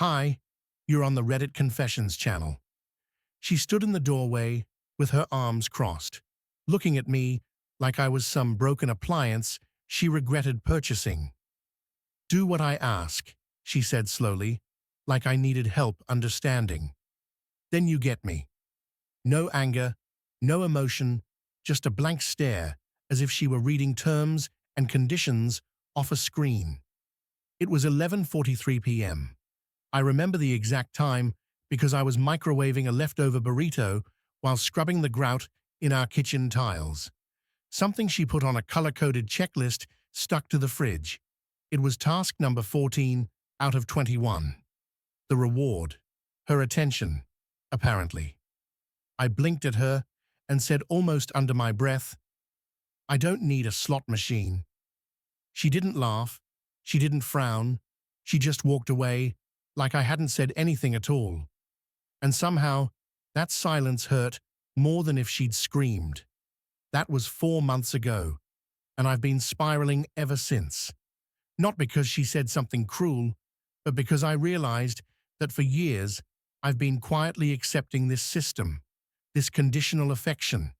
Hi, you're on the Reddit Confessions channel. She stood in the doorway with her arms crossed, looking at me like I was some broken appliance she regretted purchasing. Do what I ask, she said slowly, like I needed help understanding. Then you get me. No anger, no emotion, just a blank stare, as if she were reading terms and conditions off a screen. It was 11:43 p.m. I remember the exact time because I was microwaving a leftover burrito while scrubbing the grout in our kitchen tiles. Something she put on a color-coded checklist stuck to the fridge. It was task number 14 out of 21. The reward. Her attention, apparently. I blinked at her and said almost under my breath, I don't need a slot machine. She didn't laugh. She didn't frown. She just walked away like I hadn't said anything at all. And somehow, that silence hurt more than if she'd screamed. That was 4 months ago, and I've been spiraling ever since. Not because she said something cruel, but because I realized that for years I've been quietly accepting this system, this conditional affection.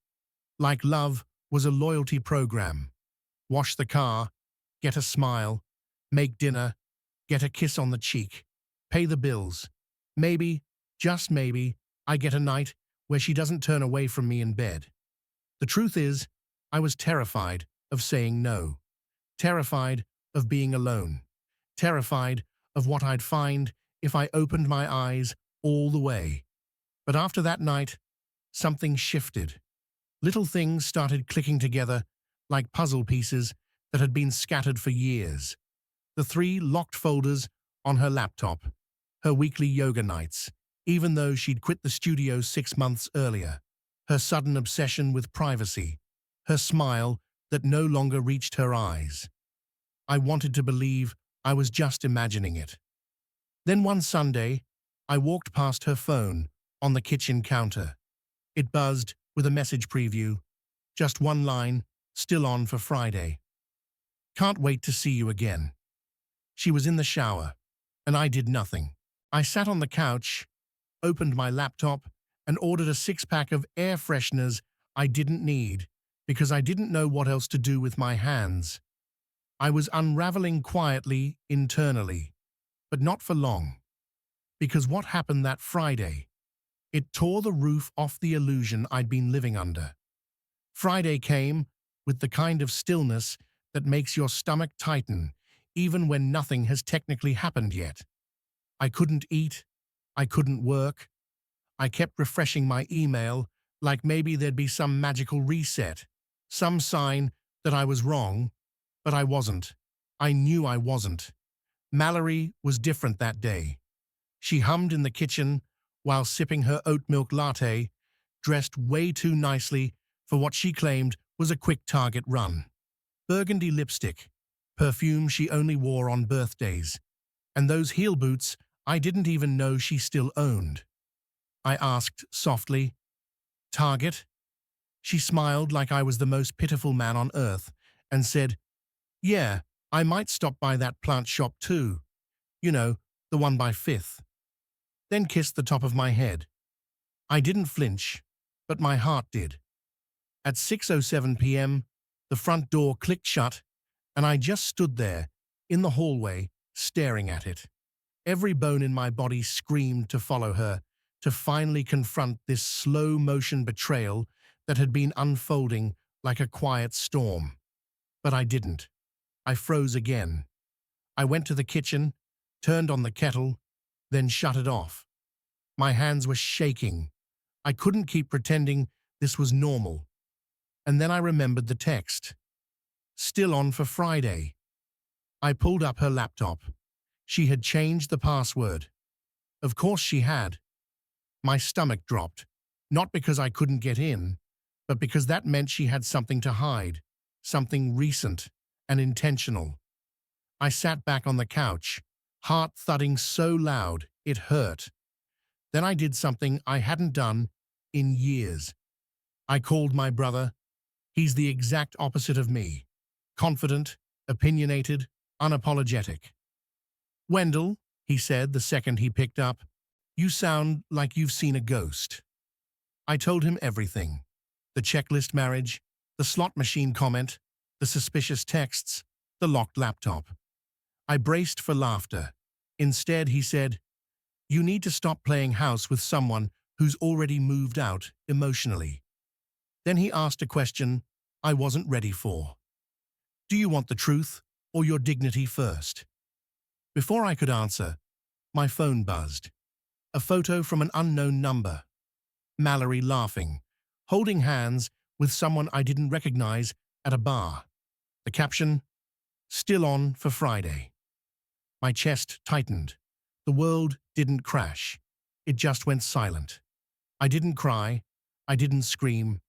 Like love was a loyalty program. Wash the car, get a smile, make dinner, get a kiss on the cheek, pay the bills. Maybe, just maybe, I get a night where she doesn't turn away from me in bed. The truth is, I was terrified of saying no, terrified of being alone, terrified of what I'd find if I opened my eyes all the way. But after that night, something shifted. Little things started clicking together like puzzle pieces that had been scattered for years. The 3 locked folders on her laptop, her weekly yoga nights, even though she'd quit the studio 6 months earlier, her sudden obsession with privacy, her smile that no longer reached her eyes. I wanted to believe I was just imagining it. Then one Sunday, I walked past her phone on the kitchen counter. It buzzed with a message preview. Just one line, still on for Friday. Can't wait to see you again. She was in the shower, and I did nothing. I sat on the couch, opened my laptop, and ordered a 6-pack of air fresheners I didn't need because I didn't know what else to do with my hands. I was unraveling quietly, internally, but not for long. Because what happened that Friday? It tore the roof off the illusion I'd been living under. Friday came with the kind of stillness that makes your stomach tighten, even when nothing has technically happened yet. I couldn't eat. I couldn't work. I kept refreshing my email like maybe there'd be some magical reset, some sign that I was wrong, but I wasn't. I knew I wasn't. Mallory was different that day. She hummed in the kitchen while sipping her oat milk latte, dressed way too nicely for what she claimed was a quick Target run. Burgundy lipstick, perfume she only wore on birthdays, and those heel boots I didn't even know she still owned. I asked softly, Target? She smiled like I was the most pitiful man on earth and said, Yeah, I might stop by that plant shop too. You know, the one by Fifth. Then kissed the top of my head. I didn't flinch, but my heart did. At 6:07 p.m., the front door clicked shut, and I just stood there, in the hallway, staring at it. Every bone in my body screamed to follow her, to finally confront this slow-motion betrayal that had been unfolding like a quiet storm. But I didn't. I froze again. I went to the kitchen, turned on the kettle, then shut it off. My hands were shaking. I couldn't keep pretending this was normal. And then I remembered the text. Still on for Friday. I pulled up her laptop. She had changed the password. Of course she had. My stomach dropped, not because I couldn't get in, but because that meant she had something to hide, something recent and intentional. I sat back on the couch, heart thudding so loud it hurt. Then I did something I hadn't done in years. I called my brother. He's the exact opposite of me. Confident, opinionated, unapologetic. Wendell, he said the second he picked up. "You sound like you've seen a ghost." I told him everything. The checklist marriage, the slot machine comment, the suspicious texts, the locked laptop. I braced for laughter. Instead, he said, "You need to stop playing house with someone who's already moved out emotionally." Then he asked a question I wasn't ready for. "Do you want the truth or your dignity first?" Before I could answer, my phone buzzed. A photo from an unknown number. Mallory laughing, holding hands with someone I didn't recognize at a bar. The caption, "Still on for Friday." My chest tightened. The world didn't crash. It just went silent. I didn't cry. I didn't scream.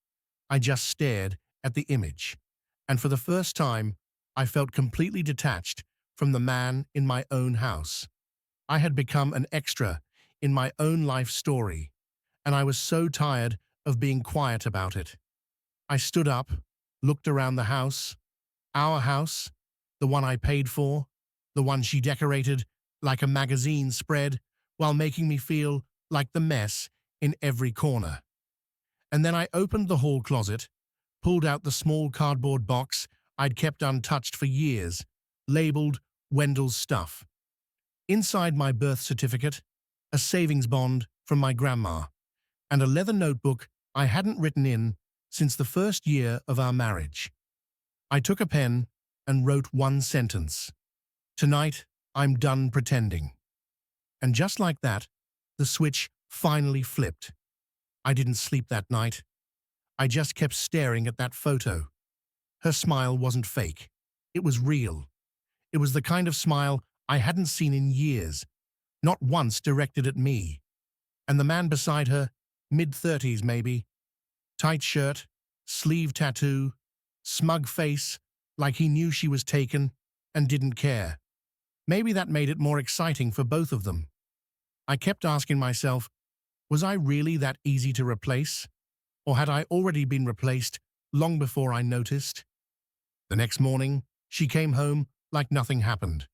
I just stared at the image. And for the first time, I felt completely detached from the man in my own house. I had become an extra in my own life story, and I was so tired of being quiet about it. I stood up, looked around the house, our house, the one I paid for, the one she decorated like a magazine spread while making me feel like the mess in every corner. And then I opened the hall closet, pulled out the small cardboard box I'd kept untouched for years, labeled Wendell's stuff. Inside my birth certificate, a savings bond from my grandma, and a leather notebook I hadn't written in since the first year of our marriage. I took a pen and wrote one sentence. "Tonight, I'm done pretending." And just like that, the switch finally flipped. I didn't sleep that night. I just kept staring at that photo. Her smile wasn't fake. It was real. It was the kind of smile I hadn't seen in years, not once directed at me. And the man beside her, mid-30s maybe, tight shirt, sleeve tattoo, smug face, like he knew she was taken and didn't care. Maybe that made it more exciting for both of them. I kept asking myself, was I really that easy to replace? Or had I already been replaced long before I noticed? The next morning, she came home like nothing happened.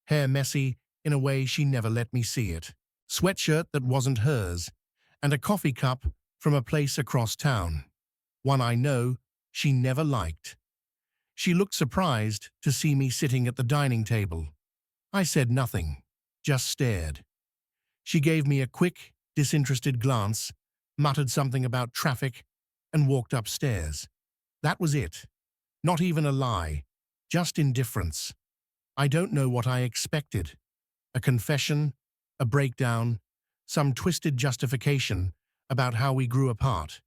Hair messy in a way she never let me see it. Sweatshirt that wasn't hers, and a coffee cup from a place across town. One I know she never liked. She looked surprised to see me sitting at the dining table. I said nothing, just stared. She gave me a quick, disinterested glance, muttered something about traffic, and walked upstairs. That was it. Not even a lie, just indifference. I don't know what I expected. A confession, a breakdown, some twisted justification about how we grew apart.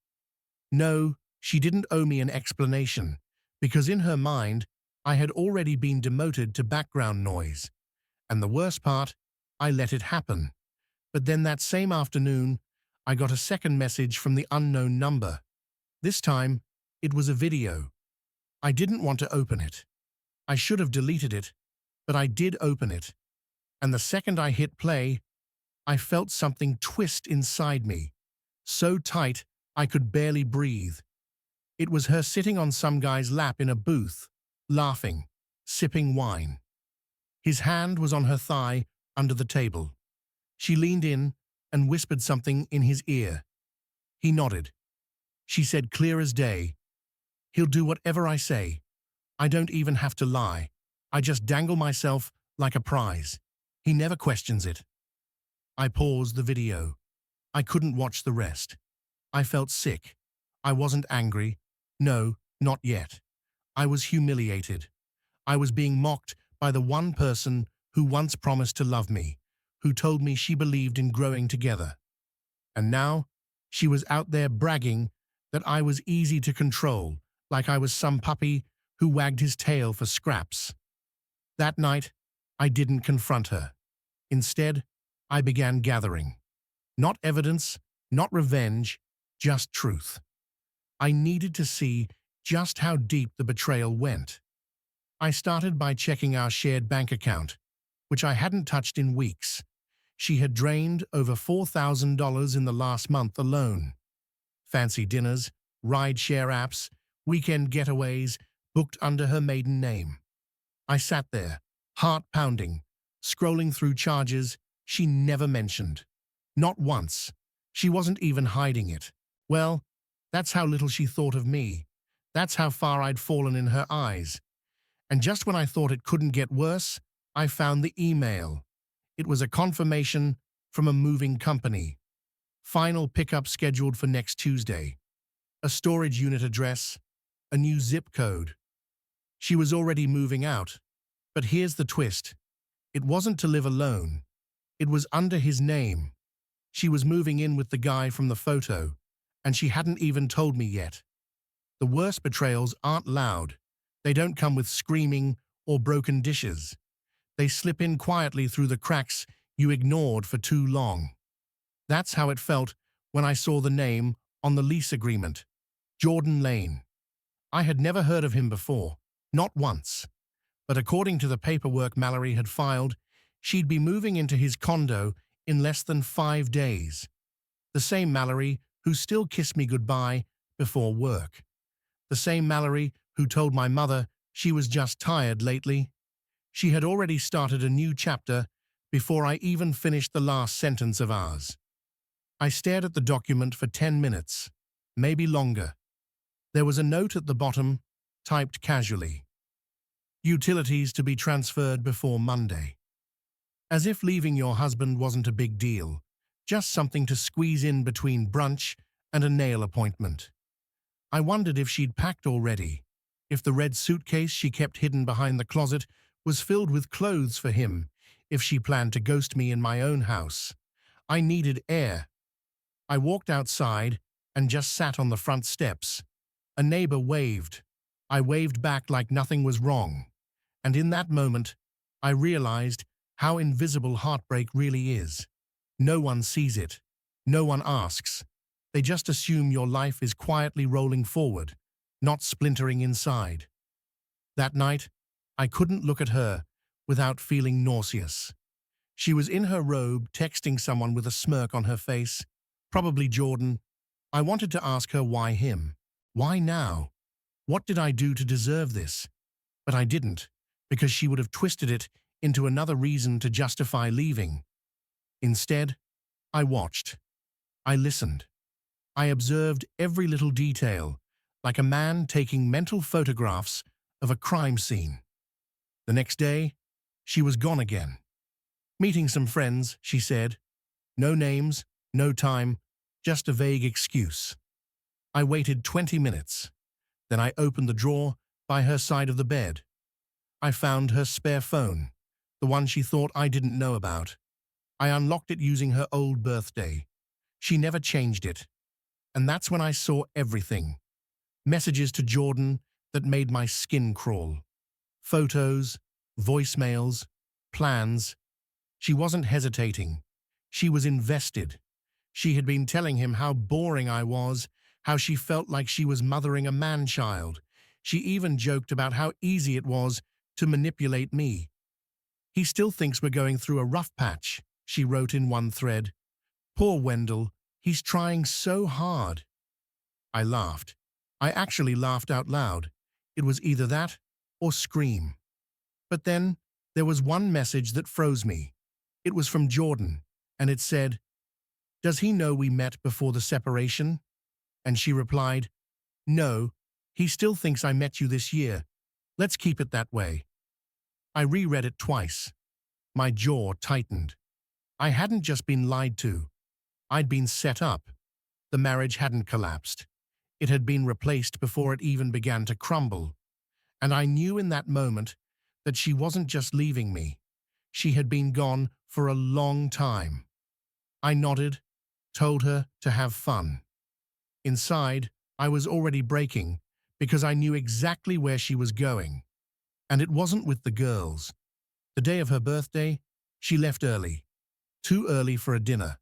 No, she didn't owe me an explanation, because in her mind, I had already been demoted to background noise. And the worst part, I let it happen. But then that same afternoon, I got a second message from the unknown number. This time, it was a video. I didn't want to open it. I should have deleted it, but I did open it. And the second I hit play, I felt something twist inside me, so tight I could barely breathe. It was her sitting on some guy's lap in a booth, laughing, sipping wine. His hand was on her thigh under the table. She leaned in and whispered something in his ear. He nodded. She said clear as day, "He'll do whatever I say. I don't even have to lie. I just dangle myself like a prize. He never questions it." I paused the video. I couldn't watch the rest. I felt sick. I wasn't angry. No, not yet. I was humiliated. I was being mocked by the one person who once promised to love me, who told me she believed in growing together. And now, she was out there bragging that I was easy to control, like I was some puppy who wagged his tail for scraps. That night, I didn't confront her. Instead, I began gathering. Not evidence, not revenge, just truth. I needed to see just how deep the betrayal went. I started by checking our shared bank account, which I hadn't touched in weeks. She had drained over $4,000 in the last month alone. Fancy dinners, ride-share apps, weekend getaways, booked under her maiden name. I sat there, heart pounding, scrolling through charges She never mentioned. Not once. She wasn't even hiding it. Well, that's how little she thought of me. That's how far I'd fallen in her eyes. And just when I thought it couldn't get worse, I found the email. It was a confirmation from a moving company. Final pickup scheduled for next Tuesday. A storage unit address, a new zip code. She was already moving out. But here's the twist. It wasn't to live alone. It was under his name. She was moving in with the guy from the photo, and she hadn't even told me yet. The worst betrayals aren't loud. They don't come with screaming or broken dishes. They slip in quietly through the cracks you ignored for too long. That's how it felt when I saw the name on the lease agreement. Jordan Lane. I had never heard of him before, not once. But according to the paperwork Mallory had filed, she'd be moving into his condo in less than 5 days. The same Mallory who still kissed me goodbye before work. The same Mallory who told my mother she was just tired lately. She had already started a new chapter before I even finished the last sentence of ours. I stared at the document for 10 minutes, maybe longer. There was a note at the bottom, typed casually. Utilities to be transferred before Monday. As if leaving your husband wasn't a big deal, just something to squeeze in between brunch and a nail appointment. I wondered if she'd packed already, if the red suitcase she kept hidden behind the closet was filled with clothes for him, if she planned to ghost me in my own house. I needed air. I walked outside and just sat on the front steps. A neighbor waved. I waved back like nothing was wrong. And in that moment, I realized how invisible heartbreak really is. No one sees it. No one asks. They just assume your life is quietly rolling forward, not splintering inside. That night, I couldn't look at her without feeling nauseous. She was in her robe, texting someone with a smirk on her face, probably Jordan. I wanted to ask her why him. Why now? What did I do to deserve this? But I didn't, because she would have twisted it into another reason to justify leaving. Instead, I watched. I listened. I observed every little detail, like a man taking mental photographs of a crime scene. The next day, she was gone again. Meeting some friends, she said. No names, no time, just a vague excuse. I waited 20 minutes. Then I opened the drawer by her side of the bed. I found her spare phone, the one she thought I didn't know about. I unlocked it using her old birthday. She never changed it. And that's when I saw everything. Messages to Jordan that made my skin crawl. Photos, voicemails, plans. She wasn't hesitating. She was invested. She had been telling him how boring I was, how she felt like she was mothering a man-child. She even joked about how easy it was to manipulate me. He still thinks we're going through a rough patch, she wrote in one thread. Poor Wendell, he's trying so hard. I laughed. I actually laughed out loud. It was either that or scream. But then there was one message that froze me. It was from Jordan, and it said, "Does he know we met before the separation?" And she replied, "No, he still thinks I met you this year. Let's keep it that way." I reread it twice. My jaw tightened. I hadn't just been lied to. I'd been set up. The marriage hadn't collapsed. It had been replaced before it even began to crumble. And I knew in that moment that she wasn't just leaving me. She had been gone for a long time. I nodded, told her to have fun. Inside, I was already breaking because I knew exactly where she was going. And it wasn't with the girls. The day of her birthday, she left early. Too early for a dinner.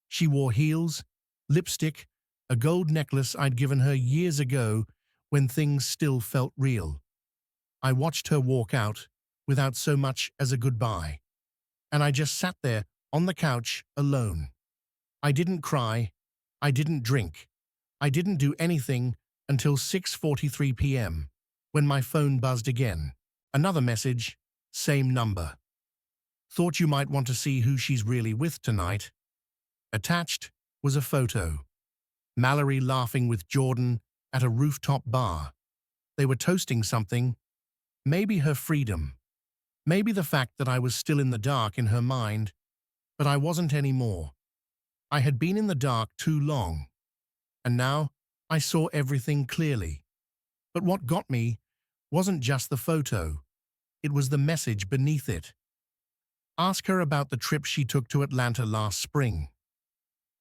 She wore heels, lipstick, a gold necklace I'd given her years ago when things still felt real. I watched her walk out without so much as a goodbye. And I just sat there on the couch alone. I didn't cry. I didn't drink. I didn't do anything until 6:43 p.m. when my phone buzzed again. Another message, same number. Thought you might want to see who she's really with tonight. Attached was a photo. Mallory laughing with Jordan at a rooftop bar. They were toasting something. Maybe her freedom. Maybe the fact that I was still in the dark in her mind. But I wasn't anymore. I had been in the dark too long. And now I saw everything clearly. But what got me wasn't just the photo. It was the message beneath it. Ask her about the trip she took to Atlanta last spring.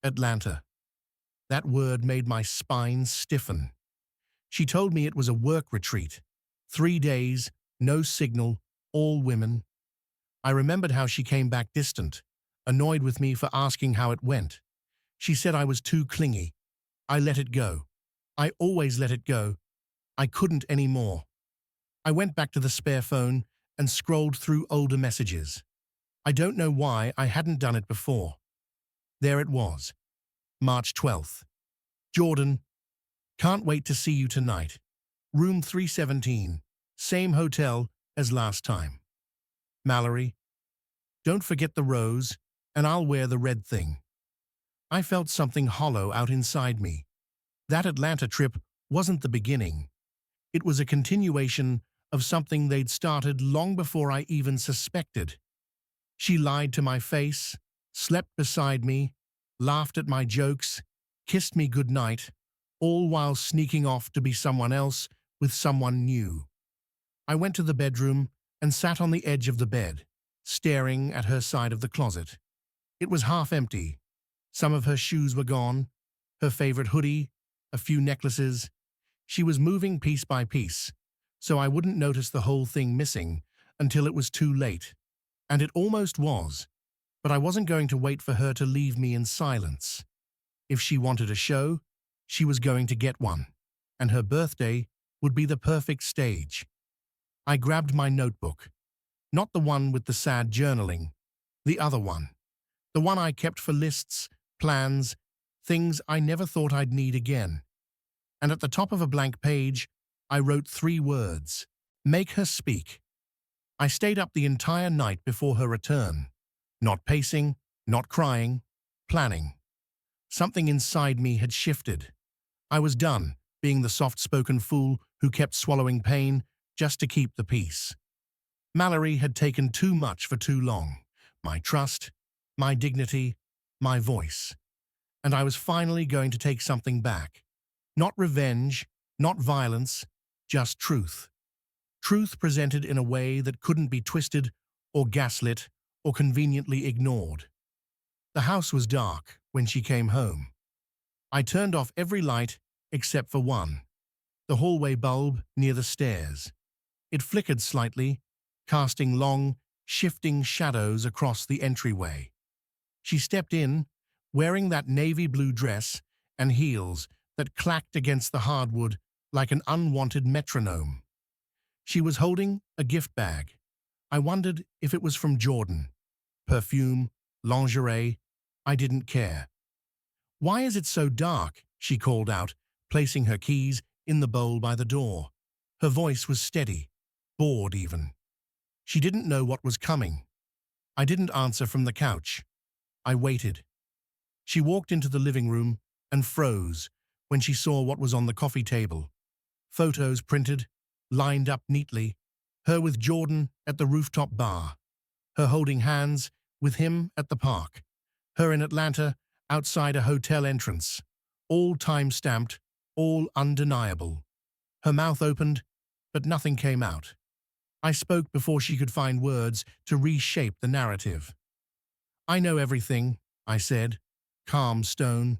Atlanta. That word made my spine stiffen. She told me it was a work retreat. 3 days, no signal, all women. I remembered how she came back distant, annoyed with me for asking how it went. She said I was too clingy. I let it go. I always let it go. I couldn't anymore. I went back to the spare phone and scrolled through older messages. I don't know why I hadn't done it before. There it was. March 12th. Jordan, can't wait to see you tonight. Room 317, same hotel as last time. Mallory, don't forget the rose, and I'll wear the red thing. I felt something hollow out inside me. That Atlanta trip wasn't the beginning. It was a continuation of something they'd started long before I even suspected. She lied to my face, slept beside me, laughed at my jokes, kissed me goodnight, all while sneaking off to be someone else with someone new. I went to the bedroom and sat on the edge of the bed, staring at her side of the closet. It was half empty. Some of her shoes were gone, her favorite hoodie, a few necklaces. She was moving piece by piece, so I wouldn't notice the whole thing missing until it was too late. And it almost was, but I wasn't going to wait for her to leave me in silence. If she wanted a show, she was going to get one, and her birthday would be the perfect stage. I grabbed my notebook, not the one with the sad journaling, the other one, the one I kept for lists, plans, things I never thought I'd need again. And at the top of a blank page, I wrote 3 words: make her speak. I stayed up the entire night before her return, not pacing, not crying, planning. Something inside me had shifted. I was done being the soft-spoken fool who kept swallowing pain just to keep the peace. Mallory had taken too much for too long. My trust, my dignity, my voice. And I was finally going to take something back. Not revenge, not violence, just truth. Truth presented in a way that couldn't be twisted or gaslit or conveniently ignored. The house was dark when she came home. I turned off every light except for one, the hallway bulb near the stairs. It flickered slightly, casting long, shifting shadows across the entryway. She stepped in, wearing that navy blue dress and heels that clacked against the hardwood like an unwanted metronome. She was holding a gift bag. I wondered if it was from Jordan. Perfume, lingerie, I didn't care. "Why is it so dark?" she called out, placing her keys in the bowl by the door. Her voice was steady, bored even. She didn't know what was coming. I didn't answer from the couch. I waited. She walked into the living room and froze when she saw what was on the coffee table. Photos printed, lined up neatly, her with Jordan at the rooftop bar, her holding hands with him at the park, her in Atlanta outside a hotel entrance, all time-stamped, all undeniable. Her mouth opened, but nothing came out. I spoke before she could find words to reshape the narrative. "I know everything," I said, calm stone.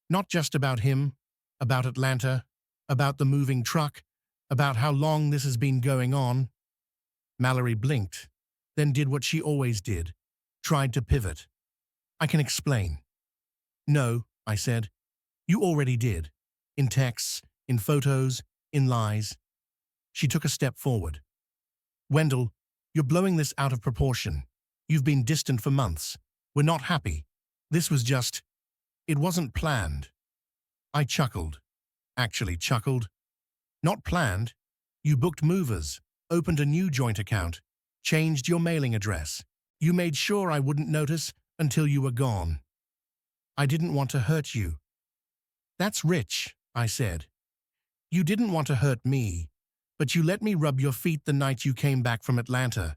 "Not just about him, about Atlanta, about the moving truck, about how long this has been going on." Mallory blinked, then did what she always did, tried to pivot. "I can explain." "No," I said. "You already did. In texts, in photos, in lies." She took a step forward. "Wendell, you're blowing this out of proportion. You've been distant for months. We're not happy. This was just... It wasn't planned." I chuckled. Actually chuckled. "Not planned. You booked movers, opened a new joint account, changed your mailing address, You made sure I wouldn't notice until you were gone. I didn't want to hurt you. That's rich, I said. You didn't want to hurt me, but you let me rub your feet the night you came back from Atlanta.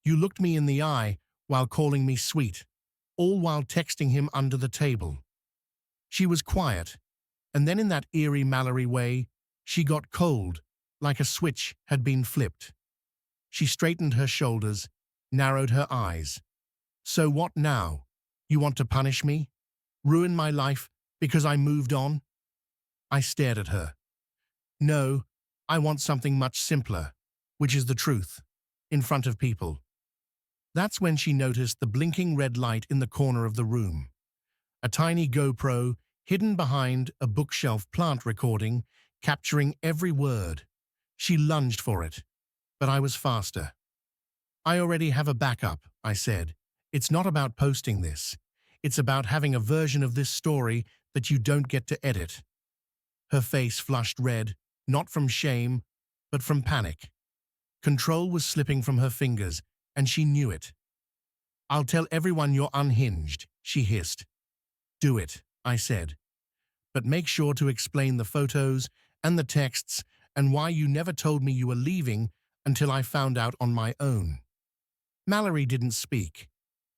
You looked me in the eye while calling me sweet, all while texting him under the table. She was quiet, and then in that eerie Mallory way, she got cold, like a switch had been flipped. She straightened her shoulders, narrowed her eyes. So what now? You want to punish me? Ruin my life because I moved on? I stared at her. No, I want something much simpler, which is the truth, in front of people. That's when she noticed the blinking red light in the corner of the room. A tiny GoPro hidden behind a bookshelf plant recording, capturing every word. She lunged for it, but I was faster. I already have a backup, I said. It's not about posting this. It's about having a version of this story that you don't get to edit. Her face flushed red, not from shame, but from panic. Control was slipping from her fingers, and she knew it. I'll tell everyone you're unhinged, she hissed. Do it, I said. But make sure to explain the photos and the texts and why you never told me you were leaving until I found out on my own. Mallory didn't speak.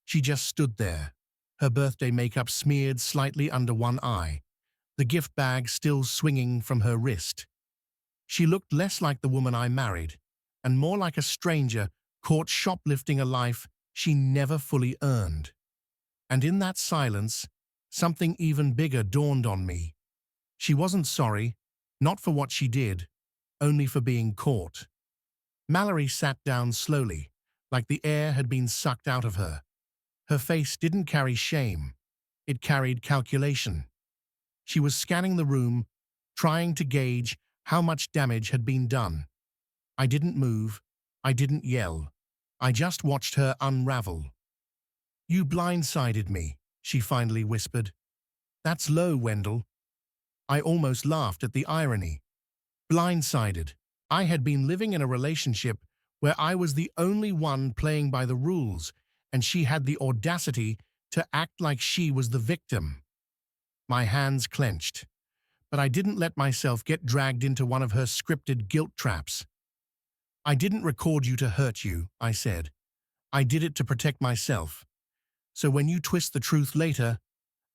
She just stood there, her birthday makeup smeared slightly under one eye, the gift bag still swinging from her wrist. She looked less like the woman I married, and more like a stranger caught shoplifting a life she never fully earned. And in that silence, something even bigger dawned on me. She wasn't sorry, not for what she did, only for being caught. Mallory sat down slowly, like the air had been sucked out of her. Her face didn't carry shame, it carried calculation. She was scanning the room, trying to gauge how much damage had been done. I didn't move, I didn't yell. I just watched her unravel. You blindsided me, she finally whispered. That's low, Wendell. I almost laughed at the irony. Blindsided. I had been living in a relationship where I was the only one playing by the rules, and she had the audacity to act like she was the victim. My hands clenched, but I didn't let myself get dragged into one of her scripted guilt traps. I didn't record you to hurt you, I said. I did it to protect myself. So when you twist the truth later,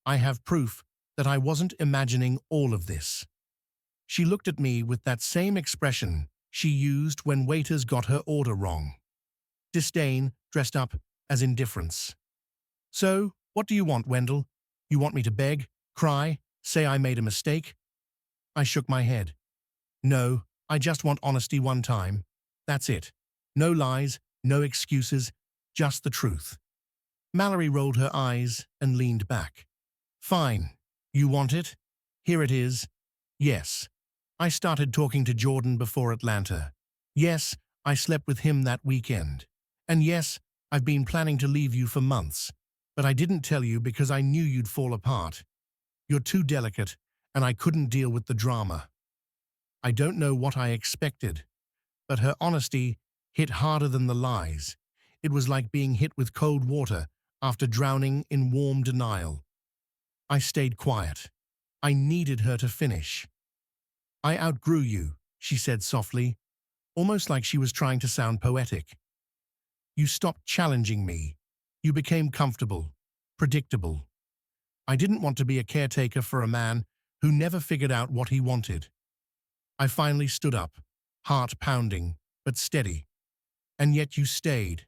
I have proof that I wasn't imagining all of this. She looked at me with that same expression she used when waiters got her order wrong. Disdain dressed up as indifference. So, what do you want, Wendell? You want me to beg, cry, say I made a mistake? I shook my head. No, I just want honesty one time. That's it. No lies, no excuses, just the truth. Mallory rolled her eyes and leaned back. Fine. You want it? Here it is. Yes. I started talking to Jordan before Atlanta. Yes, I slept with him that weekend. And yes, I've been planning to leave you for months. But I didn't tell you because I knew you'd fall apart. You're too delicate, and I couldn't deal with the drama. I don't know what I expected, but her honesty hit harder than the lies. It was like being hit with cold water after drowning in warm denial. I stayed quiet. I needed her to finish. I outgrew you, she said softly, almost like she was trying to sound poetic. You stopped challenging me. You became comfortable, predictable. I didn't want to be a caretaker for a man who never figured out what he wanted. I finally stood up, heart pounding, but steady. And yet you stayed,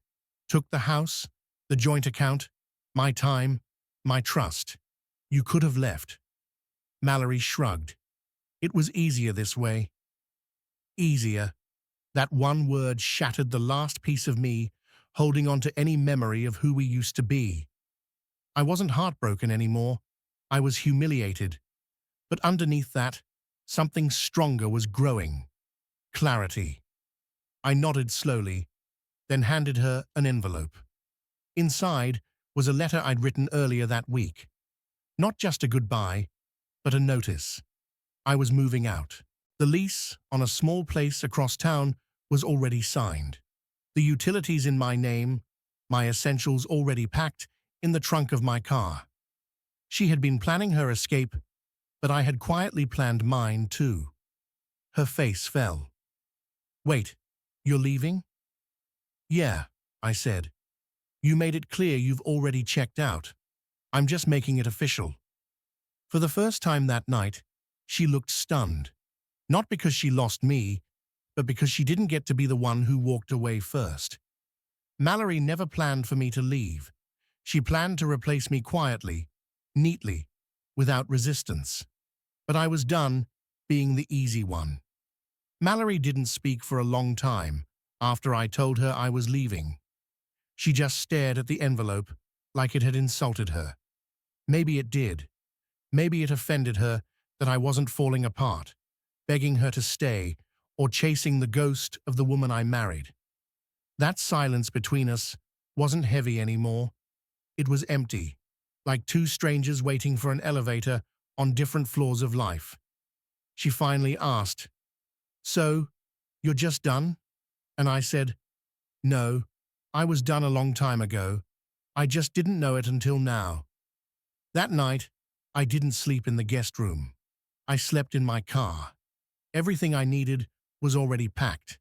took the house, the joint account, my time, my trust. You could have left. Mallory shrugged. It was easier this way. Easier. That one word shattered the last piece of me, holding on to any memory of who we used to be. I wasn't heartbroken anymore. I was humiliated. But underneath that, something stronger was growing. Clarity. I nodded slowly, then handed her an envelope. Inside was a letter I'd written earlier that week. Not just a goodbye, but a notice. I was moving out. The lease on a small place across town was already signed. The utilities in my name, my essentials already packed in the trunk of my car. She had been planning her escape, but I had quietly planned mine too. Her face fell. "Wait, you're leaving?" "Yeah," I said. "You made it clear you've already checked out. I'm just making it official." For the first time that night, she looked stunned. Not because she lost me, but because she didn't get to be the one who walked away first. Mallory never planned for me to leave. She planned to replace me quietly, neatly, without resistance. But I was done being the easy one. Mallory didn't speak for a long time after I told her I was leaving. She just stared at the envelope like it had insulted her. Maybe it did. Maybe it offended her that I wasn't falling apart, begging her to stay, or chasing the ghost of the woman I married. That silence between us wasn't heavy anymore. It was empty, like two strangers waiting for an elevator on different floors of life. She finally asked, "So, you're just done?" And I said, "No, I was done a long time ago. I just didn't know it until now." That night, I didn't sleep in the guest room. I slept in my car. Everything I needed was already packed.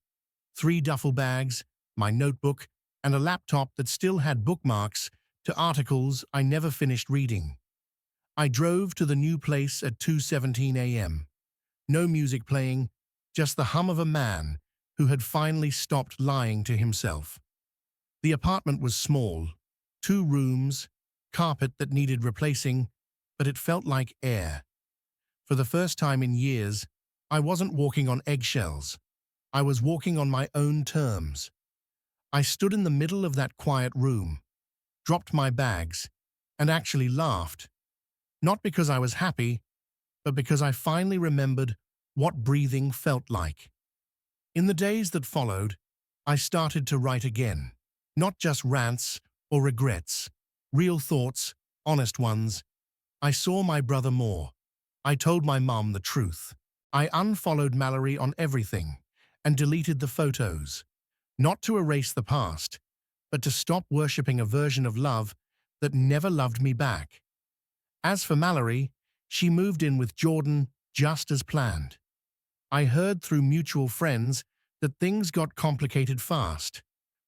3 duffel bags, my notebook, and a laptop that still had bookmarks to articles I never finished reading. I drove to the new place at 2:17 a.m. No music playing, just the hum of a man who had finally stopped lying to himself. The apartment was small, 2 rooms, carpet that needed replacing, but it felt like air. For the first time in years, I wasn't walking on eggshells. I was walking on my own terms. I stood in the middle of that quiet room, dropped my bags, and actually laughed. Not because I was happy, but because I finally remembered what breathing felt like. In the days that followed, I started to write again. Not just rants or regrets, real thoughts, honest ones. I saw my brother more. I told my mom the truth. I unfollowed Mallory on everything and deleted the photos, not to erase the past, but to stop worshipping a version of love that never loved me back. As for Mallory, she moved in with Jordan just as planned. I heard through mutual friends that things got complicated fast.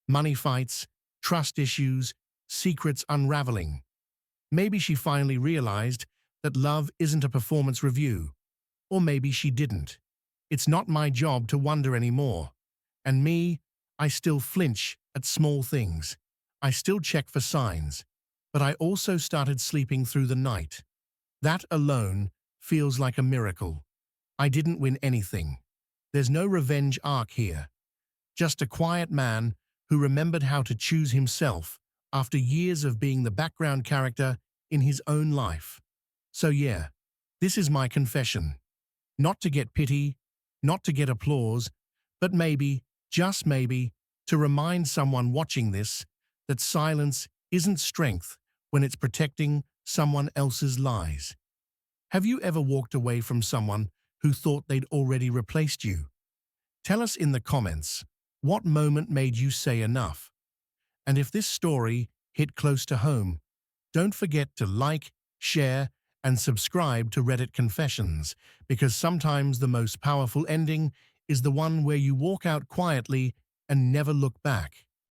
Money fights, trust issues, secrets unraveling. Maybe she finally realized that love isn't a performance review. Or maybe she didn't. It's not my job to wonder anymore. And me, I still flinch at small things. I still check for signs. But I also started sleeping through the night. That alone feels like a miracle. I didn't win anything. There's no revenge arc here. Just a quiet man who remembered how to choose himself after years of being the background character in his own life. So yeah, this is my confession. Not to get pity, not to get applause, but maybe, just maybe, to remind someone watching this that silence isn't strength when it's protecting someone else's lies. Have you ever walked away from someone who thought they'd already replaced you? Tell us in the comments, what moment made you say enough? And if this story hit close to home, don't forget to like, share, and subscribe to Reddit Confessions, because sometimes the most powerful ending is the one where you walk out quietly and never look back.